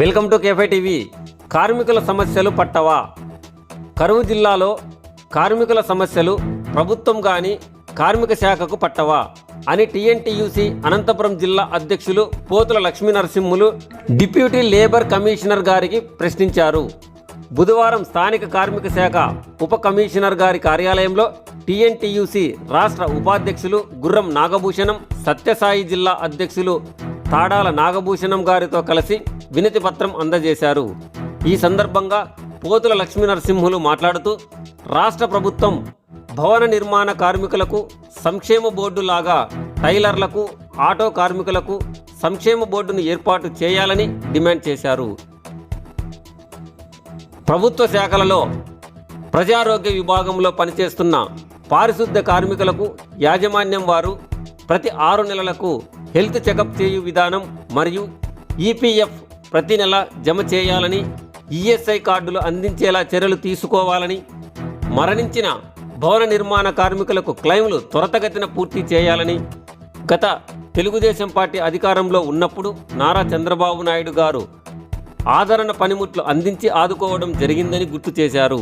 Welcome to కేఫై TV. కార్మికుల సమస్యలు పట్టవా? కరువు జిల్లాలో కార్మికుల సమస్యలు ప్రభుత్వం కానీ కార్మిక శాఖకు పట్టవా అని టీఎన్టీయూసీ అనంతపురం జిల్లా అధ్యక్షులు Pothula Lakshmi Narasimhulu deputy labour commissioner గారికి ప్రశ్నించారు. బుధవారం స్థానిక కార్మిక శాఖ ఉప కమిషనర్ గారి కార్యాలయంలో టీఎన్టీయూసీ రాష్ట్ర ఉపాధ్యక్షులు గుర్రం నాగభూషణం, సత్యసాయి జిల్లా అధ్యక్షులు తాడాల నాగభూషణం గారితో కలిసి వినతి పత్రం అందజేశారు. ఈ సందర్భంగా పోతుల లక్ష్మీ నరసింహులు మాట్లాడుతూ, రాష్ట్ర ప్రభుత్వం భవన నిర్మాణ కార్మికులకు సంక్షేమ బోర్డు లాగా టైలర్లకు, ఆటో కార్మికులకు సంక్షేమ బోర్డును ఏర్పాటు చేయాలని డిమాండ్ చేశారు. ప్రభుత్వ శాఖలలో ప్రజారోగ్య విభాగంలో పనిచేస్తున్న పారిశుద్ధ్య కార్మికులకు యాజమాన్యం వారు ప్రతి 6 నెలలకు హెల్త్ చెకప్ చేయు విధానం మరియు ఈపీఎఫ్ ప్రతి నెల జమ చేయాలని, ఈఎస్ఐ కార్డులు అందించేలా చర్యలు తీసుకోవాలని, మరణించిన భవన నిర్మాణ కార్మికులకు క్లెయిమ్లు త్వరితగతిన పూర్తి చేయాలని గత తెలుగుదేశం పార్టీ అధికారంలో ఉన్నప్పుడు నారా చంద్రబాబు నాయుడు గారు ఆదరణ పనిముట్లు అందించి ఆదుకోవడం జరిగిందని గుర్తు చేశారు.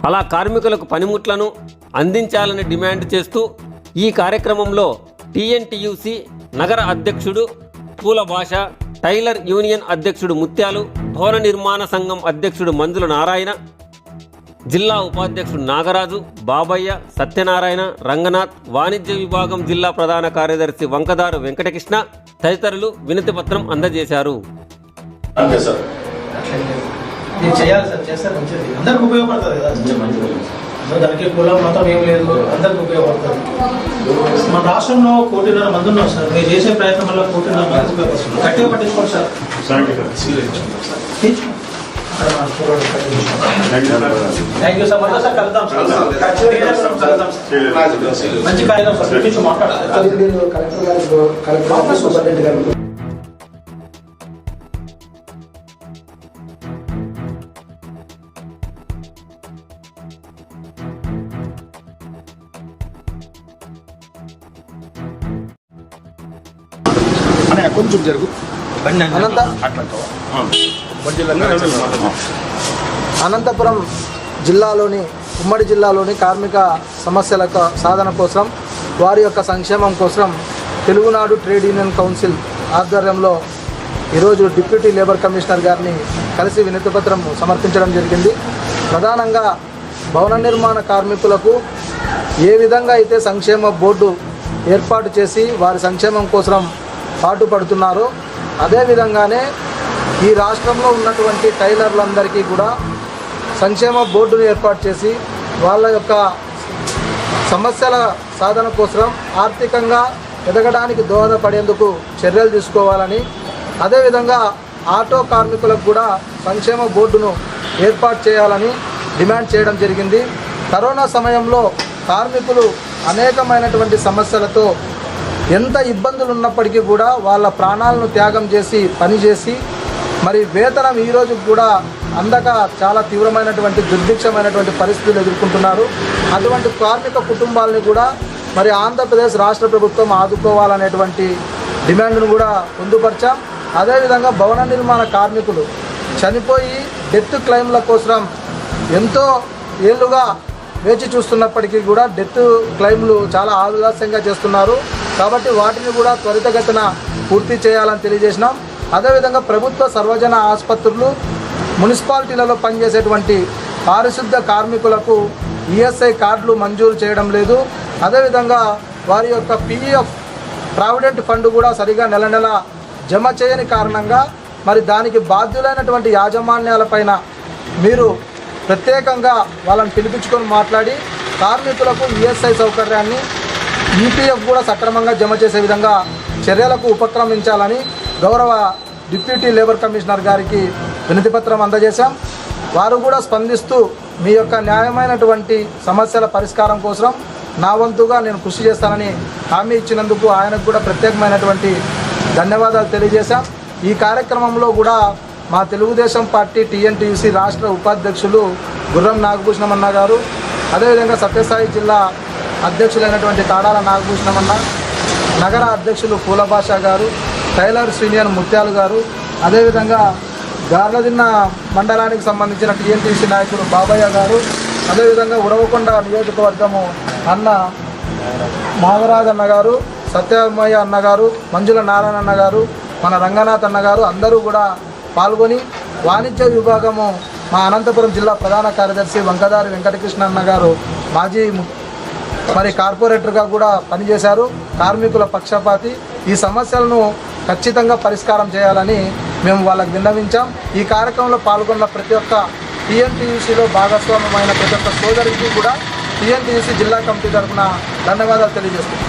అలా కార్మికులకు పనిముట్లను అందించాలని డిమాండ్ చేస్తూ ఈ కార్యక్రమంలో టీఎన్టీయూసీ నగర అధ్యక్షుడు పూల భాష, టైలర్ యూనియన్ అధ్యక్షుడు ముత్యాలు, భవన నిర్మాణ సంఘం అధ్యక్షుడు మంజుల నారాయణ, జిల్లా ఉపాధ్యక్షుడు నాగరాజు, బాబయ్య, సత్యనారాయణ, రంగనాథ్, వాణిజ్య విభాగం జిల్లా ప్రధాన కార్యదర్శి వంకదారు వెంకటకృష్ణ తదితరులు వినతి పత్రం అందజేశారు. చేయాలి సార్, చేస్తే మంచిది, అందరికి ఉపయోగపడుతుంది కదా. దానికి కులం మతం ఏం లేదు, అందరికి ఉపయోగపడుతుంది. మన రాష్ట్రంలో 1.5 కోటి మంది ఉన్నారు సార్. మీరు చేసే ప్రయత్నం వల్ల 1.5 కోటి మంది ఉపయోగపడుతుంది. గట్టిగా పట్టించుకోండి సార్. Thank you sir. మళ్ళీ సార్ కలుద్దాం సార్. మంచి కార్యక్రమం సార్. మాట్లాడాలి. కొంచెం జరుగు. అనంతపురం జిల్లాలోని ఉమ్మడి జిల్లాలోని కార్మిక సమస్యల సాధన కోసం, వారి యొక్క సంక్షేమం కోసం తెలుగునాడు ట్రేడ్ యూనియన్ కౌన్సిల్ ఆధ్వర్యంలో ఈరోజు డిప్యూటీ లేబర్ కమిషనర్ గారిని కలిసి వినతిపత్రం సమర్పించడం జరిగింది. ప్రధానంగా భవన నిర్మాణ కార్మికులకు ఏ విధంగా అయితే సంక్షేమ బోర్డు ఏర్పాటు చేసి వారి సంక్షేమం కోసం పాటుపడుతున్నారో అదేవిధంగానే ఈ రాష్ట్రంలో ఉన్నటువంటి టైలర్లందరికీ కూడా సంక్షేమ బోర్డును ఏర్పాటు చేసి వాళ్ళ యొక్క సమస్యల సాధన కోసం ఆర్థికంగా ఎదగడానికి దోహదపడేందుకు చర్యలు తీసుకోవాలని, అదేవిధంగా ఆటో కార్మికులకు కూడా సంక్షేమ బోర్డును ఏర్పాటు చేయాలని డిమాండ్ చేయడం జరిగింది. కరోనా సమయంలో కార్మికులు అనేకమైనటువంటి సమస్యలతో ఎంత ఇబ్బందులు ఉన్నప్పటికీ కూడా వాళ్ళ ప్రాణాలను త్యాగం చేసి పనిచేసి మరి వేతనం ఈరోజు కూడా అందక చాలా తీవ్రమైనటువంటి దుర్భిక్షమైనటువంటి పరిస్థితులు ఎదుర్కొంటున్నారు. అటువంటి కార్మిక కుటుంబాలని కూడా మరి ఆంధ్రప్రదేశ్ రాష్ట్ర ప్రభుత్వం ఆదుకోవాలనేటువంటి డిమాండ్ను కూడా పొందుపరిచాం. అదేవిధంగా భవన నిర్మాణ కార్మికులు చనిపోయి డెత్ క్లెయిమ్ల కోసం ఎంతో ఏళ్ళుగా వేచి చూస్తున్నప్పటికీ కూడా డెత్ క్లెయిమ్లు చాలా ఆలస్యంగా చేస్తున్నారు. కాబట్టి వాటిని కూడా త్వరితగతిన పూర్తి చేయాలని తెలియజేసినాం. అదేవిధంగా ప్రభుత్వ సర్వజన ఆసుపత్రులు, మున్సిపాలిటీలలో పనిచేసేటువంటి పారిశుద్ధ కార్మికులకు ఈఎస్ఐ కార్డులు మంజూరు చేయడం లేదు. అదేవిధంగా వారి యొక్క పీఎఫ్ ప్రావిడెంట్ ఫండ్ కూడా సరిగా నెల నెల జమ చేయని కారణంగా మరి దానికి బాధ్యులైనటువంటి యాజమాన్యాలపైన మీరు ప్రత్యేకంగా వాళ్ళని పిలిపించుకొని మాట్లాడి కార్మికులకు ఈఎస్ఐ సౌకర్యాన్ని, ఈపీఎఫ్ కూడా సక్రమంగా జమ చేసే విధంగా చర్యలకు ఉపక్రమించాలని గౌరవ డిప్యూటీ లేబర్ కమిషనర్ గారికి వినతిపత్రం అందజేశాం. వారు కూడా స్పందిస్తూ మీ యొక్క న్యాయమైనటువంటి సమస్యల పరిష్కారం కోసం నా వంతుగా నేను కృషి చేస్తానని హామీ ఇచ్చినందుకు ఆయనకు కూడా ప్రత్యేకమైనటువంటి ధన్యవాదాలు తెలియజేశాం. ఈ కార్యక్రమంలో కూడా మా తెలుగుదేశం పార్టీ టీఎన్టీయూసీ రాష్ట్ర ఉపాధ్యక్షులు గుర్రం నాగభూషణం అన్న గారు, అదేవిధంగా సత్యసాయి జిల్లా అధ్యక్షులైనటువంటి తాడాల నాగభూషణం అన్న, నగర అధ్యక్షులు పూలభాష గారు, టైలర్ శ్రీనియన్ ముత్యాలు గారు, అదేవిధంగా గార్లదిన్న మండలానికి సంబంధించిన టీఎన్టీసీ నాయకుడు బాబయ్య గారు, అదేవిధంగా ఉరవకొండ నియోజకవర్గము అన్న నాగరాజ్ అన్న గారు, సత్యమయ్య అన్న గారు, మంజుల నారాయణ అన్న గారు, మన రంగనాథ్ అన్న గారు అందరూ కూడా పాల్గొని వాణిజ్య విభాగము మా అనంతపురం జిల్లా ప్రధాన కార్యదర్శి వంకదారి వెంకటకృష్ణ అన్న గారు మాజీ కార్పొరేటర్గా కూడా పనిచేశారు. కార్మికుల పక్షపాతి. ఈ సమస్యలను ఖచ్చితంగా పరిష్కారం చేయాలని మేము వాళ్ళకి విన్నవించాం. ఈ కార్యక్రమంలో పాల్గొన్న ప్రతి ఒక్క టీఎన్టీయూసీలో భాగస్వామ్యమైన ప్రతి ఒక్క సోదరికి కూడా టీఎన్టీయూసీ జిల్లా కమిటీ తరఫున ధన్యవాదాలు తెలియజేస్తున్నాం.